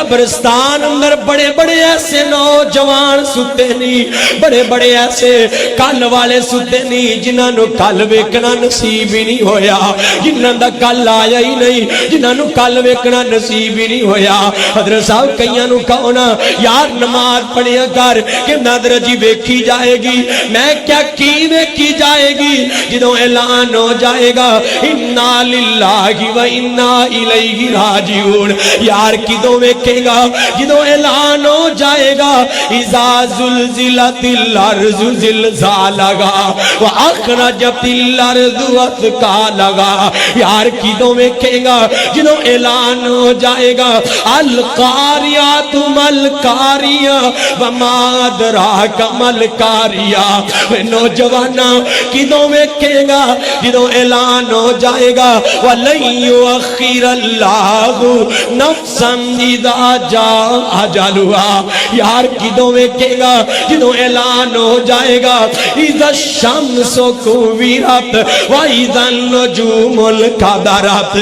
قبرستان اندر بڑے بڑے ایسے نوجوان ستے نہیں، بڑے بڑے ایسے کل والے ستے نہیں جنہاں نو کل ویکھنا نصیب ہی نہیں ہویا، جنہاں دا کل آیا ہی نہیں، جنہاں نو کل ویکھنا نصیب ہی نہیں ہویا۔ حضرت صاحب کئیاں نو کہو نا یار نماز پڑھیا کر کہ نادر جی ویکھی جائے گی، میں کیا کی ویکھی جائے گی جدوں اعلان ہو جائے گا انا للہ و انا الیہ راجعون، یار کدوں ویکھے گا جدوں اعلان ہو جائے گا اذا زلزلت الارض زلزالہا واخرجت الارض اثقالہا، یار کدوں ویکھے گا جدوں اعلان ہو جائے گا القاریات ملکاریہ وما ادراک ملکاریہ، نوجوانہ کدوں ویکھے گا جدوں اعلان ہو جائے گا وَلَن يُؤَخِّرَ اللَّهُ نَفْسًا اِذَا جَاءَ أَجَلُهَا، یار کدوں ویکھے گا جدوں اعلان ہو جائے گا اِذَا الشَّمْسُ كُوِّرَتْ وَإِذَا النُّجُومُ انكَدَرَتْ،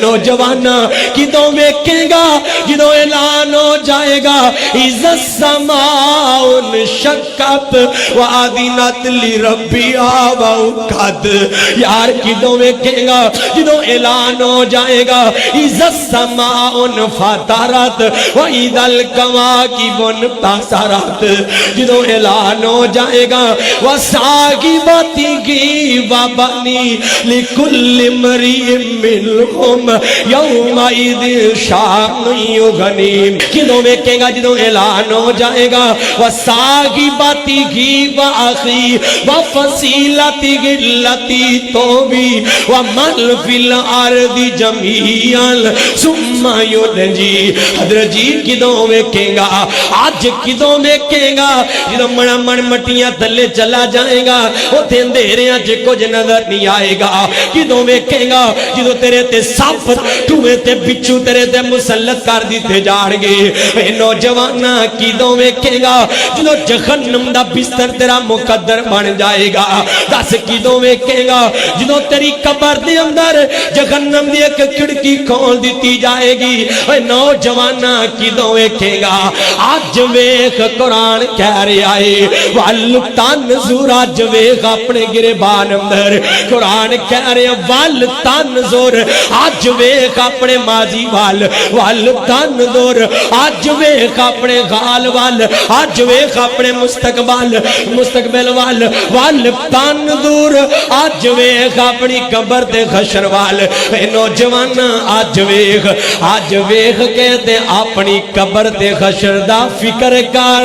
نوجوانہ کدوں ویکھے گا جدوں اعلان ہو جائے گا اِذَا السَّمَاءُ انشَقَّتْ وَأَذِنَتْ لِرَبِّهَا وَحُقَّتْ، یار کدوں ویکھے گا جدوں اعلان ہو جائے گا اِذَا السَّمَاءُ انفَطَرَتْ وَإِذَا الْكَوَاكِبُ انتَثَرَتْ، جدوں اعلان ہو جائے گا وَصَاحِبَتِهِ وَبَنِيهِ لِكُلِّ امْرِئٍ مِّنْهُمْ يَوْمَئِذٍ شَأْنٌ يُغْنِيهِ، کدوں ویکھے گا جدوں اعلان ہو جائے گا وَصَاحِبَتِهِ وَأَخِيهِ وَفَصِيلَتِهِ الَّتِي تُؤْوِيهِ وَمَنْ فِي الْأَرْضِ جَمِيعًا ثُمَّ يُنْجِيهِ، حضرت جی کدوں ویکھے گا آج کدوں ویکھے گا جدوں مڑا مڑ مٹیاں تھلے چلا جائے گا اوتھے اندھیریاں چ کچھ نظر نہیں آئے گا، کدوں ویکھے گا جدوں تیرے تے سپ ٹوئے تے بچھو تیرے تے مسلط کر دیتے جان گے، اے نوجوانہ کدوں ویکھے گا جدوں جہنم دا بستر تیرا مقدر بن جائے گا، دس کدوں ویکھے گا جدوں تیری قبر دے اندر جہنم دی ایک کھڑکی کھول دیتی جائے گی، اے نوجوانہ کدوں ویکھے گا آج ویکھ قرآن کہہ رہا ہے وَلْتَنْظُرْ، آج ویکھ اپنے گریبان اندر قرآن کہہ رہے وَلْتَنْظُرْ، آج ویکھ اپنے ماضی وال وَلْتَنْظُرْ، آج ویکھ اپنے غال وال، آج ویکھ اپنے مستقبل وال وَلْتَنْظُرْ، آج ویکھ اپنی قبر تے حشر وال، اے نوجوان آج ویکھ کہتے اپنی قبر تے حشر دا فکر کر۔